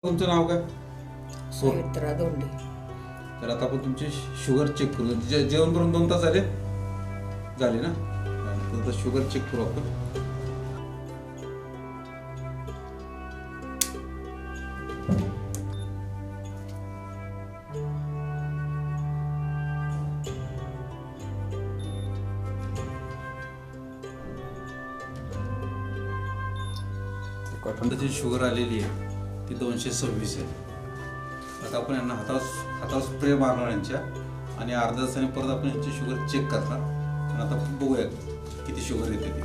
तुमचं नाव काय? सुमित्रा दोंडे. तर आता आपण तुमची शुगर चेक करू. जेवण करून 2 तास झाले ना? तर शुगर चेक करू आपण. कॉटनची शुगर आलेली आहे ती 226 आहे. आता आपण यांना हातावर स्प्रे मारणार यांच्या आणि अर्ध्या तासाने परत आपण यांची शुगर चेक करणार. आणि आता बघूया किती शुगर येते ती.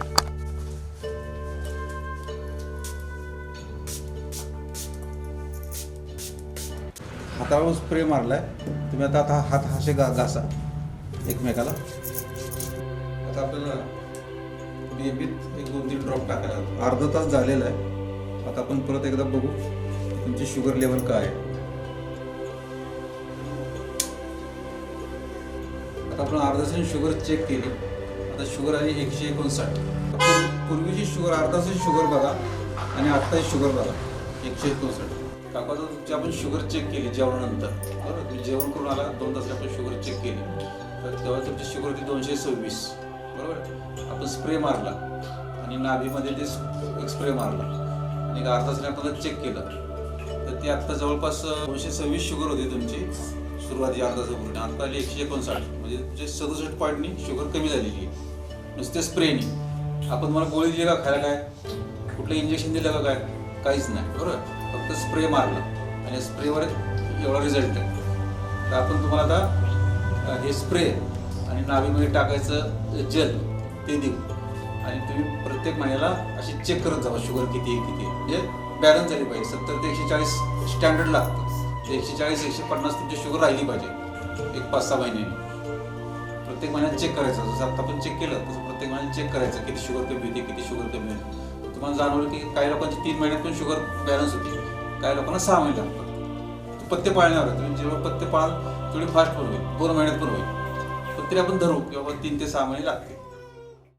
हातावर स्प्रे मारलाय तुम्ही. आता हात असे घासा एकमेकाला. आता आपल्याला बेबीत 1-2-3 ड्रॉप टाकायला. अर्धा तास झालेला आहे. आता आपण परत एकदा बघू तुमची शुगर लेवल काय आहे. आता आपण अर्धा तासाने शुगर चेक केली. आता शुगर आली 159. पूर्वीची शुगर अर्धा तासाची शुगर बघा आणि आत्ताची शुगर बघा 159. काका तुमची आपण शुगर चेक केली जेवणानंतर, बरोबर? तुम्ही जेवण करून आला 2 तासाने आपण शुगर चेक केली तर तेव्हा तुमची शुगर होती 226, बरोबर? आपण स्प्रे मारला आणि नाभीमध्ये ते एक स्प्रे मारला आणि अर्धा तासाने आपण चेक केलं तर ती आत्ता जवळपास 226 शुगर होती तुमची सुरुवाती अर्धा तासापूर्वी. आता आली 159. म्हणजे तुमचे 67 पॉईंटनी शुगर कमी झालेली आहे नुसते स्प्रेनी. आपण तुम्हाला गोळी दिली का खायला? काय कुठलं इंजेक्शन दिलं का? काय काहीच नाही, बरोबर? फक्त स्प्रे मारला आणि स्प्रेवर एवढा रिझल्ट आहे. तर आपण तुम्हाला आता हे स्प्रे आणि नाभीमध्ये टाकायचं जेल ते देऊ आणि तुम्ही प्रत्येक महिन्याला अशी चेक करत जावा शुगर किती आहे किती आहे. म्हणजे बॅलन्स झाली पाहिजे. 70 ते 140 स्टँडर्ड लागतं. 140-150 तुमची शुगर राहिली पाहिजे 5-6 महिन्यांनी. प्रत्येक महिन्यात चेक करायचं. जसं आता आपण चेक केलं तसं प्रत्येक महिन्यात चेक करायचं किती शुगर कमी होती किती शुगर कमी होती. तुम्हाला जाणवलं की काही लोकांची 3 महिन्यात पण शुगर बॅलन्स होती, काही लोकांना 6 महिने लागतात. पत्ते पाळण्यावर तुम्ही जेव्हा पत्ते पाळाल तेवढी फास्ट पण होईल, 2 महिन्यात पण होईल. पण तरी आपण धरू की बाबा 3 ते 6 महिने लागते.